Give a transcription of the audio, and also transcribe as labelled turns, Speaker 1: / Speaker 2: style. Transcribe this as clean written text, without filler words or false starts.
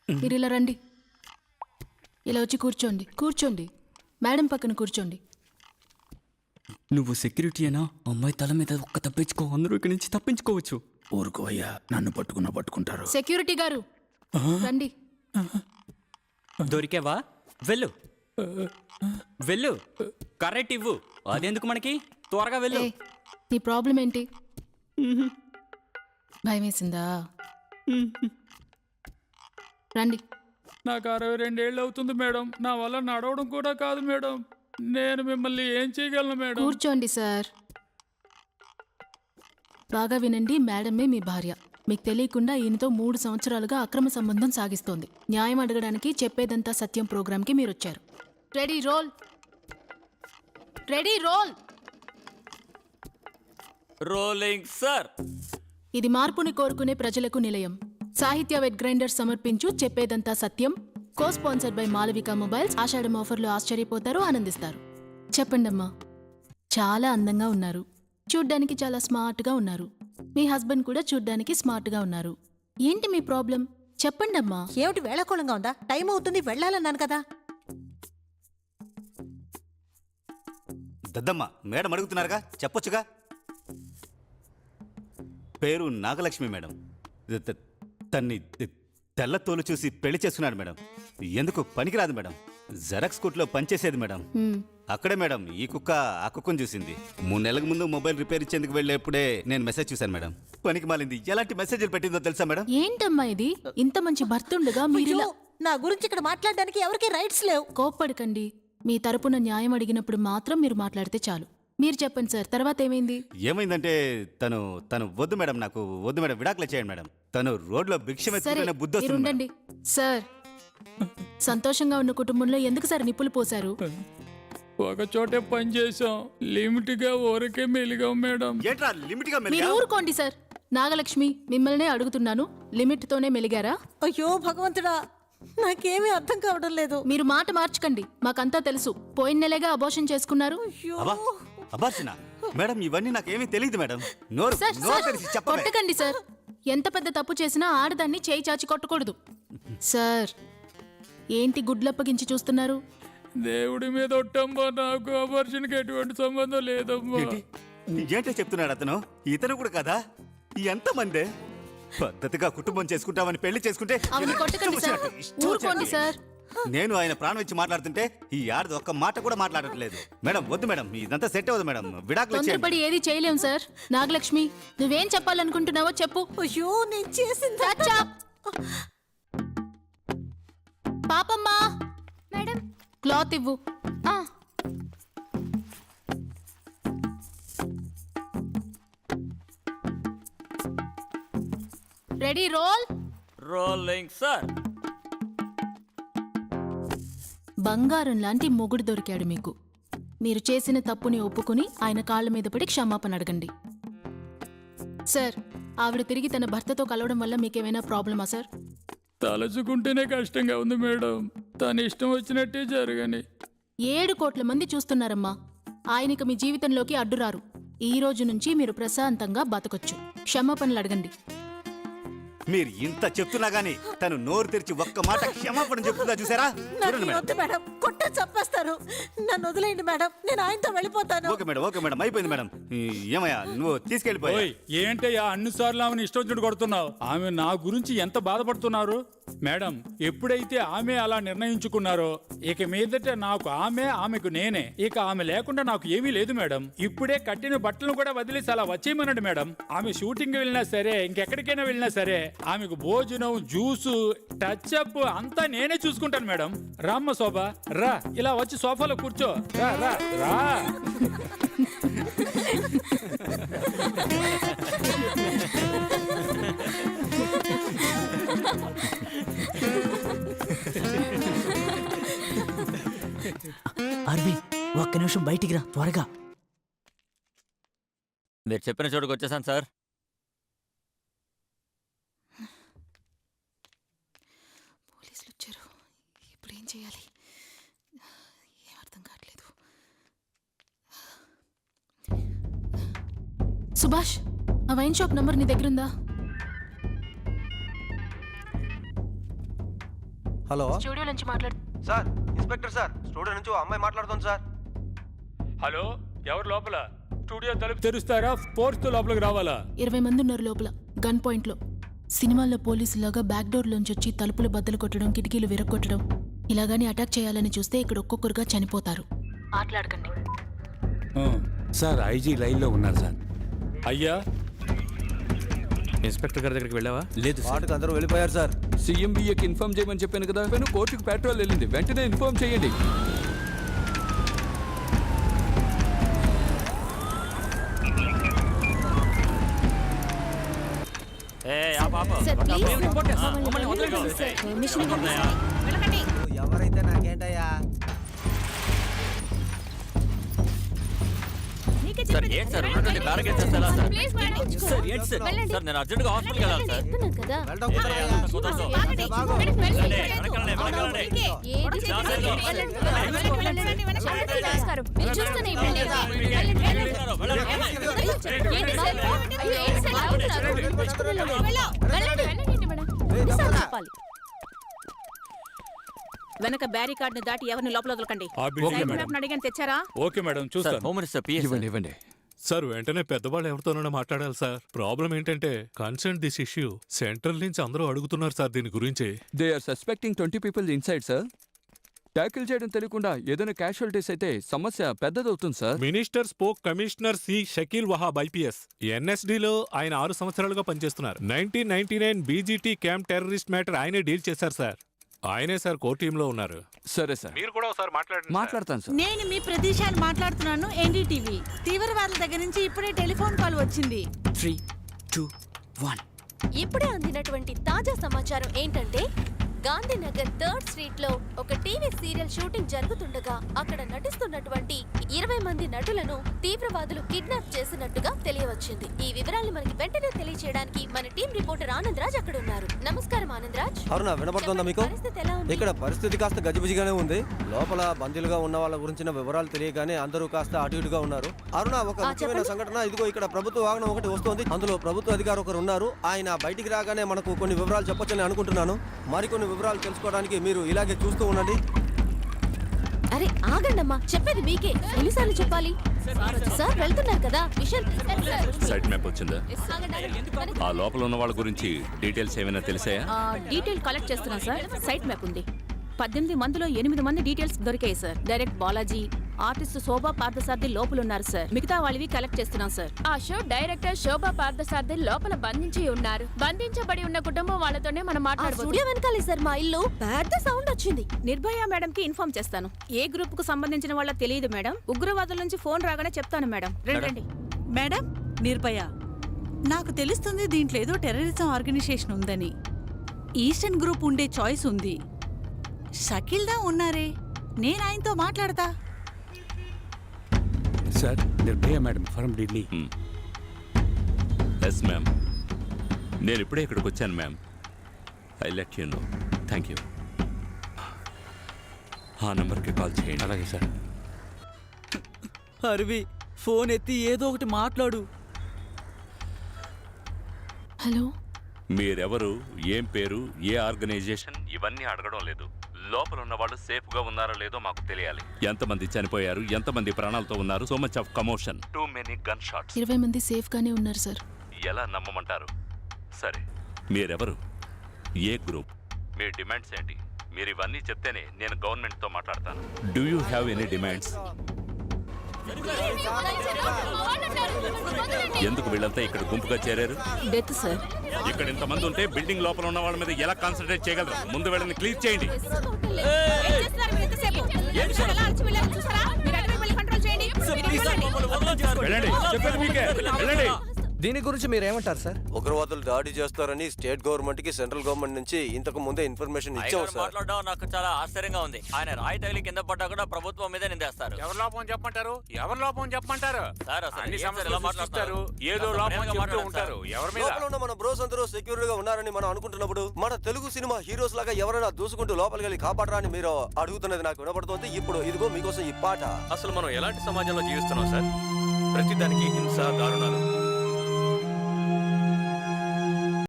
Speaker 1: మీరు ఇలా రండి. ఇలా వచ్చి కూర్చోండి. కూర్చోండి. మేడం పక్కన కూర్చోండి.
Speaker 2: నువ్వు సెక్యూరిటీ అయినా అమ్మాయి తల మీద ఒక్క తప్పించుకో, అందరూ ఇక్కడి నుంచి తప్పించుకోవచ్చు.
Speaker 3: ఊరుకో అయ్యా, నన్ను పట్టుకుంటారు.
Speaker 1: సెక్యూరిటీ గారు రండి.
Speaker 2: దొరికేవా? వెళ్ళు వెళ్ళు, కరెక్ట్ ఇవ్వు. అదెందుకు మనకి, త్వరగా వెళ్ళు.
Speaker 1: ఏయ్, నీ ప్రాబ్లం ఏంటి? భయం వేసిందా? రండి.
Speaker 4: నాకు 62 ఏళ్ళు అవుతుంది మేడం. నా వల్ల నడవడం కూడా కాదు మేడం. నేను మిమ్మల్ని ఏం చేయగలను మేడం?
Speaker 1: కూర్చోండి సార్. బాగా వినండి. మేడమే మీ భార్య. మీకు తెలియకుండా ఈయనతో 3 సంవత్సరాలుగా అక్రమ సంబంధం సాగిస్తోంది. న్యాయం అడగడానికి చెప్పేదంతా సత్యం ప్రోగ్రాంకి మీరు వచ్చారు. Ready roll. Ready roll.
Speaker 2: Rolling sir.
Speaker 1: ఇది మార్పుని కోరుకునే ప్రజలకు నిలయం. సాహిత్య వెట్ గ్రైండర్ సమర్పించు చెప్పేదంతా సత్యం. Co sponsored by Malavika mobiles. ఆషాఢం ఆఫర్లు ఆశ్చర్యపోతారు, ఆనందిస్తారు. చెప్పండమ్మా. చాలా అందంగా ఉన్నారు. చూడ్డానికి చాలా స్మార్ట్గా ఉన్నారు. మీ హస్బెండ్ కూడా చూడ్డానికి స్మార్ట్గా ఉన్నారు. ఏంటి మీ ప్రాబ్లం? చెప్పండమ్మా.
Speaker 5: ఏమిటి వేళకోళంగా ఉందా? టైం అవుతుంది, వెళ్ళాలన్నాను కదా.
Speaker 6: దద్దమ్మ, మేడం అడుగుతున్నారుగా, చెప్పొచ్చుగా. పేరు నాగలక్ష్మి మేడం. తన్ని తెల్ల తోలు చూసి పెళ్లి చేస్తున్నాడు మేడం. ఎందుకు పనికిరాదు మేడం. జెరాక్స్ కొట్లో పనిచేసేది మేడం. అక్కడే మేడం ఈ కుక్క ఆ కుక్కను చూసింది. 3 నెలలకు ముందు మొబైల్ రిపేర్ ఇచ్చేందుకు వెళ్ళేప్పుడే నేను మెసేజ్ చూశాను మేడం. పనికి మాలింది ఎలాంటి మెసేజ్లు పెట్టిందో తెలుసా మేడం?
Speaker 1: ఏంటమ్మా ఇది? ఇంత మంచి భర్తుండగా మీరు
Speaker 5: నా గురించి ఇక్కడ మాట్లాడడానికి ఎవరికి రైట్స్ లేవు.
Speaker 1: కోప్పడకండి. మీ తరపున న్యాయం అడిగినప్పుడు మాత్రం మీరు మాట్లాడితే చాలు. మీరు చెప్పండి సార్, తర్వాత ఏమైంది?
Speaker 6: ఏమైందంటే తను వద్దు మేడం, నాకు వద్దు మేడం, విడాకులు చేయండి మేడం. తను రోడ్లో భిక్ష మెత్తుకునే బుద్ధి వస్తుంది.
Speaker 1: ఉండండి సార్. సంతోషంగా ఉన్న కుటుంబంలో ఎందుకు సార్ నిప్పులు పోశారు?
Speaker 4: ఒక చోటే పని చేసాం, లిమిట్ గా ఊరికే మెలిగాం మేడం.
Speaker 6: ఏంట్రా లిమిట్ గా
Speaker 1: మీరు ఊరుకోండి సార్. నాగలక్ష్మి, మిమ్మల్నే అడుగుతున్నాను, లిమిట్ తోనే మెలిగారా?
Speaker 5: అయ్యో భగవంతుడా, నాకేమీ అర్థం కావడం లేదు.
Speaker 1: మీరు మాట మార్చకండి, మాకంతా తెలుసు. పోయిన నెలగా అబోర్షన్ చేసుకున్నారు.
Speaker 6: అబార్షణ మేడం, ఇవన్నీ నాకేమీ తెలియదు మేడం. నోరు
Speaker 1: సార్, సార్,
Speaker 6: తెరిచి చెప్పవే.
Speaker 1: కొట్టకండి సార్. ఎంత పెద్ద తప్పు చేసినా ఆడదాన్ని చేయి చాచి కొట్టకూడదు సార్. ఏంటి గుడ్లప్పగించి చూస్తున్నారు?
Speaker 4: దేవుడి మీద ఒట్టమ్మా, నాకు అబార్షన్కి ఎటువంటి సంబంధం లేదమ్మా.
Speaker 6: ఏంటో చెప్తున్నాడు అతను. ఇతను కూడా కదా, ఎంతమందే పద్ధతిగా కుటుంబం చేసుకుంటామని పెళ్లి చేసుకుంటే
Speaker 1: అవును, కొట్టకండి సార్. ఊరుకోండి సార్.
Speaker 6: నేను ఆయన ప్రాణం ఇచ్చి మాట్లాడుతుంటే ఈ ఆడది ఒక్క మాట కూడా మాట్లాడట్లేదు. మేడం వద్దు మేడం, ఇదంతా సెట్ అవ్వదు మేడం, విడాకులు
Speaker 1: తొందరపడి ఏది చేయలేం సార్. నాగలక్ష్మి, నువ్వేం చెప్పాలనుకుంటున్నావో చెప్పు.
Speaker 5: అయ్యో, నేను చేసింది.
Speaker 1: పాపమ్మా, మేడం క్లాత్ ఇవ్వు. Ready roll.
Speaker 2: Rolling sir.
Speaker 1: బంగారం లాంటి మొగుడు దొరికాడు మీకు. మీరు చేసిన తప్పుని ఒప్పుకుని ఆయన కాళ్ళ మీద పడి క్షమాపణ అడగండి సార్. ఆవిడ తిరిగి తన భర్తతో కలవడం వల్ల మీకేమైనా ప్రాబ్లమా సార్?
Speaker 4: తలుచుకుంటేనే కష్టంగా ఉంది మేడం. తన ఇష్టం వచ్చినట్టే జరగని.
Speaker 1: 7 కోట్ల మంది చూస్తున్నారమ్మా. ఆయనకి మీ జీవితంలోకి అడ్డురారు. ఈ రోజు నుంచి మీరు ప్రశాంతంగా బతకొచ్చు. క్షమాపణలు అడగండి.
Speaker 6: మీరు ఇంత చెప్తున్నా గానీ తను నోరు తెరిచి ఒక్క మాట క్షమాపణ చెప్తుందా చూసారా?
Speaker 5: మేడం, కొట్ట చంపేస్తారు. నన్ను వదిలేయండి మేడం, నేను ఆయనతో వెళ్ళిపోతాను.
Speaker 6: ఓకే మేడం, ఓకే మేడం, అయిపోయింది మేడం. ఏమయ్యా నువ్వు తీసుకెళ్ళిపోయా?
Speaker 4: ఏంటయ్యా అన్నిసార్లు ఆమెను ఇష్టం వచ్చి కొడుతున్నావు? ఆమె నా గురించి ఎంత బాధపడుతున్నారు మేడం. ఎప్పుడైతే ఆమె అలా నిర్ణయించుకున్నారో ఇక మీదట నాకు ఆమెకు నేనే. ఇక ఆమె లేకుండా నాకు ఏమీ లేదు మేడం. ఇప్పుడే కట్టిన బట్టలను కూడా వదిలేసి అలా వచ్చేయమనండి మేడం. ఆమె షూటింగ్ వెళ్ళినా సరే, ఇంకెక్కడికైనా వెళ్ళినా సరే, ఆమెకు భోజనం, జ్యూసు, టచ్ అప్ అంతా నేనే చూసుకుంటాను మేడం. రామ్మ శోభ, రా, ఇలా వచ్చి సోఫాలో కూర్చో. రా రా రా.
Speaker 7: ఆర్వి, ఒక్క నిమిషం బయటికి రా త్వరగా.
Speaker 2: మీరు చెప్పిన చోటుకు వచ్చేసాను సార్.
Speaker 1: పోలీసులు వచ్చారు. ఇప్పుడు ఏం చేయాలి? ఏం అర్థం కావట్లేదు. సుభాష్, ఆ వైన్ షాప్ నంబర్ నీ దగ్గరుందా?
Speaker 8: హలో
Speaker 1: స్టూడియో నుంచి మాట్లాడు.
Speaker 8: సార్, ఇన్స్పెక్టర్ సార్, స్టూడియో నుంచి ఓ అమ్మాయి మాట్లాడుతుంది సార్.
Speaker 4: హలో, ఎవరు లోపల? స్టూడియో తలుపు తెరుస్తారా? ఫోర్స్ లోపలికి రావాలా?
Speaker 1: 20 మంది ఉన్నారు లోపల, గన్ పాయింట్ లో. సినిమాల్లో పోలీసులాగా బ్యాక్ డోర్ లోంచి వచ్చి తలుపులు బద్దలు కొట్టడం, కిటికీలు విరగొట్టడం, ఇలాగాని అటాక్ చేయాలని చూస్తే ఇక్కడ ఒక్కొక్కరుగా చనిపోతారు. మాట్లాడకండి.
Speaker 3: సార్ ఐజీ లైన్లో ఉన్నారు సార్.
Speaker 4: అయ్యా,
Speaker 9: ఇన్స్పెక్టర్ గారి దగ్గరికి వెళ్ళావా?
Speaker 3: లేదు సార్.
Speaker 8: వాటికి అందరూ వెళ్ళిపోయారు సార్.
Speaker 9: సీఎంబీఏకి ఇన్ఫార్మ్ చేయమని చెప్పాను కదా. కోర్టుకు పెట్రోల్ వెళ్ళింది, వెంటనే ఇన్ఫార్మ్ చేయండి.
Speaker 8: ఎవరైతే నాకేంటయ్యా?
Speaker 2: సార్ ఏంటి సార్ ఉన్నటువంటి బ్యారికేడ్ చేస్తే ఎలా సార్? సార్ ఏంటి సార్? సార్ నేను అర్జెంట్గా హాస్పిటల్కి వెళ్ళాలి సార్.
Speaker 8: వెళ్ళడం కుదరదయ్యా.
Speaker 2: కుదరదు.
Speaker 8: వెళ్తే బాగోదు.
Speaker 2: వెళ్ళండి, వెనకాలండి, వెనకాలండి.
Speaker 10: వెనక బ్యారికాడ్ ని దాటి ఎవరిని లోపల వదలకండి.
Speaker 4: ఆ బిల్డింగ్ మేడం.
Speaker 10: అడిగాను, తెచ్చారా?
Speaker 4: ఓకే మేడం, చూస్తాను.
Speaker 2: హోమ్ మినిస్టర్ పిఎస్
Speaker 9: ఇవ్వండి ఇవ్వండి.
Speaker 11: సార్ వెంటనే పెద్దవాళ్ళు ఎవరితోనైనా మాట్లాడాలి సార్. ప్రాబ్లం ఏంటంటే కన్సర్న్ దిస్ ఇష్యూ సెంట్రల్ నుంచి అందరూ అడుగుతున్నారు సార్ దీని గురించి.
Speaker 9: They are suspecting 20 people inside sir. Tackle చేయడం తెలియకుండా ఏదైనా క్యాషువాలిటీస్ అయితే సమస్య పెద్దదవుతుంది sir.
Speaker 11: Minister spoke commissioner C Shakeel Wahab IPS ఎన్ఎస్డిలో ఆయన 6 సంవత్సరాలుగా పనిచేస్తున్నారు. 1999 బీజీటీ క్యాంప్ టెర్రరిస్ట్ మ్యాటర్ ఆయనే డీల్ చేశారు సార్. ఆయనే సార్ కోర్ టీంలో ఉన్నారు.
Speaker 9: సరే సార్,
Speaker 11: మీరు కూడా ఒకసారి
Speaker 9: మాట్లాడతాను సార్.
Speaker 5: నేను మీ ప్రదేశాన్ని మాట్లాడుతున్నాను. ఎన్డీటీవీ తీవ్రవాదుల దగ్గర నుంచి ఇప్పుడే టెలిఫోన్ కాల్ వచ్చింది.
Speaker 7: 3, 2, 1.
Speaker 12: ఇప్పుడే అందినటువంటి తాజా సమాచారం ఏంటంటే గాంధీనగర్ 3rd స్ట్రీట్ లో ఒక టీవీ సీరియల్ షూటింగ్ జరుగుతుండగా అక్కడ నటిస్తున్నటువంటి 20 మంది నటులను తీవ్రవాదులు కిడ్నాప్ చేసినట్టుగా తెలియవచ్చింది. ఈ వివరాలను మనకి వెంటనే తెలియజేయడానికి మన టీం రిపోర్టర్ ఆనంద్ రాజ్ అక్కడ ఉన్నారు. నమస్కారం ఆనంద్ రాజ్.
Speaker 8: అరుణ, వినపడుతుందా మీకు?
Speaker 12: పరిస్థితి ఎలా ఉంది?
Speaker 8: ఇక్కడ పరిస్థితి కాస్త గజిబిజిగానే ఉంది. లోపల బందీలుగా ఉన్న వాళ్ళ గురించిన వివరాలు తెలియగానే అందరూ కాస్త అటు ఇటుగా ఉన్నారు. అరుణ, ఒక ముఖ్యమైన సంఘటన. ఇదిగో ఇక్కడ ప్రభుత్వ వాహనం ఒకటి వస్తోంది. అందులో ప్రభుత్వ అధికారి ఒకరు ఉన్నారు. ఆయన బయటికి రాగానే మనకు కొన్ని వివరాలు చెప్పొచ్చని అనుకుంటున్నాను. మరికొన్ని వివరాలు తెలుసుకోవడానికి మీరు ఇలాగే చూస్తూ ఉండండి.
Speaker 12: అరే ఆగండమ్మా, చెప్పేది మీకే. ఎన్నిసార్లు చెప్పాలి? సార్ వెళ్తున్నారు కదా. విషయం
Speaker 11: సైట్ మ్యాప్ వచ్చిందా? ఆ లోపల ఉన్న వాళ్ళ గురించి డీటెయిల్స్ ఏమైనా తెలిసాయా?
Speaker 10: డీటెయిల్ కలెక్ట్ చేస్తున్నాం సార్. సైట్ మ్యాప్ ఉంది. 18 మందిలో 8 మంది డీటెయిల్స్ దొరికాయి సార్. డైరెక్ట్ బాలాజీ, ఆర్టిస్ట్ శోభా పార్థసారథి లోపల ఉన్నారు సార్. మిగతా వాళ్ళవి కలెక్ట్ చేస్తున్నాం సార్.
Speaker 1: ఆ షో డైరెక్టర్ శోభా పార్థసారథి లోపల బంధించి ఉన్నారు. బంధించబడి ఉన్న కుటుంబం వాళ్ళతోనే మనం
Speaker 12: ఆ
Speaker 1: మాట్లాడబోతున్నాం.
Speaker 12: స్టూడియో వెనకాలే సార్ మా ఇల్లు. పెద్ద సౌండ్ వచ్చింది.
Speaker 10: నిర్భయ మేడం కి ఇన్ఫార్మ్ చేస్తాను. ఏ గ్రూప్ కు సంబంధించిన వాళ్ళ తెలియదు మేడం. ఉగ్రవాదుల నుంచి ఫోన్ రాగానే చెప్తాను మేడం. రండి.
Speaker 5: మేడం, నిర్భయ, నాకు తెలుస్తుంది దీంట్లో ఏదో టెర్రరిజం ఆర్గనైజేషన్ ఉందని. ఈస్టర్న్ గ్రూప్ ఉండే చాయిస్ ఉంది. షకీల్దా ఉన్నారే, నేను ఆయనతో మాట్లాడతా.
Speaker 3: Sir Nirbhaya madam from Delhi.
Speaker 11: Yes ma'am, నేను ఇప్పుడే ఇక్కడికి వచ్చాను ma'am. I let you know. Thank you. ఆ నెంబర్కి కాల్ చేయండి.
Speaker 3: అలాగే సార్.
Speaker 7: అరవి, ఫోన్ ఎత్తి ఏదో ఒకటి మాట్లాడు.
Speaker 1: హలో,
Speaker 11: మీరెవరు, ఏం పేరు, ఏ ఆర్గనైజేషన్, ఇవన్నీ అడగడం లేదు. లోపల ఉన్న వాళ్ళు సేఫ్ గా ఉన్నారో లేదో మాకు తెలియాలి. ఎంతమంది చనిపోయారు, ఎంతమంది ప్రాణాలతో ఉన్నారు? So much of commotion, too many gun shots.
Speaker 1: 20 మంది సేఫ్ గానే ఉన్నారు సార్.
Speaker 11: ఎలా నమ్మమంటారు? సరే, మీరెవరు, ఏ గ్రూప్, మీ డిమాండ్స్ ఏంటి? మీరు ఇవన్నీ చెప్తేనే నేను గవర్నమెంట్ తో మాట్లాడతాను. Do you have any demands? ఎందుకు వీళ్ళంతా ఇక్కడ గుంపుగా చేరారు?
Speaker 10: Death sir.
Speaker 11: ఇక్కడ ఇంతమంది ఉంటే బిల్డింగ్ లోపల ఉన్న వాళ్ళ మీద ఎలా కాన్సన్ట్రేట్ చేయగలరు? ముందు వీళ్ళని క్లియర్ చేయండి.
Speaker 4: వెళ్ళండి, చెప్పేది మీకే. వెళ్ళండి.
Speaker 8: దీని గురించి మీరు ఏమంటారు సార్? ఉగ్రవాదులు దాడి చేస్తారని స్టేట్ గవర్నమెంట్ కి సెంట్రల్ గవర్నమెంట్ నుంచి ఇంతకు ముందే ఇన్ఫర్మేషన్ ఇచ్చాం సార్.
Speaker 2: మాట్లాడడం నాకు చాలా ఆశ్చర్యంగా ఉంది. ఆయన రాయి తగిలి కింద పడ్డా కూడా ప్రభుత్వం మీద నిందేస్తారు.
Speaker 11: ఎవరి లోపం చెప్పమంటారు? ఎవరి లోపం చెప్పమంటారు?
Speaker 2: సార్ అసలు
Speaker 11: అన్ని
Speaker 2: ఏం సార్ ఇలా మాట్లాడతారు?
Speaker 11: ఏదో లోపం చెప్తూ ఉంటారు. ఎవరి మీద?
Speaker 8: లోపల ఉన్న మన బ్రోస్ అందరూ సెక్యూర్ గా ఉన్నారని మనం అనుకుంటున్నప్పుడు మన తెలుగు సినిమా హీరోస్ లాగా ఎవరైనా దూసుకుంటూ లోపలికి వెళ్ళి కాపాడరా అని మీరు అడుగుతున్నది నాకు వినపడుతోంది. ఇప్పుడు ఇదిగో మీకోసం ఈ పాట.
Speaker 9: అసలు మనం ఎలాంటి సమాజంలో జీవిస్తున్నాం సార్? ప్రతిదానికి హింస, దారుణాలు.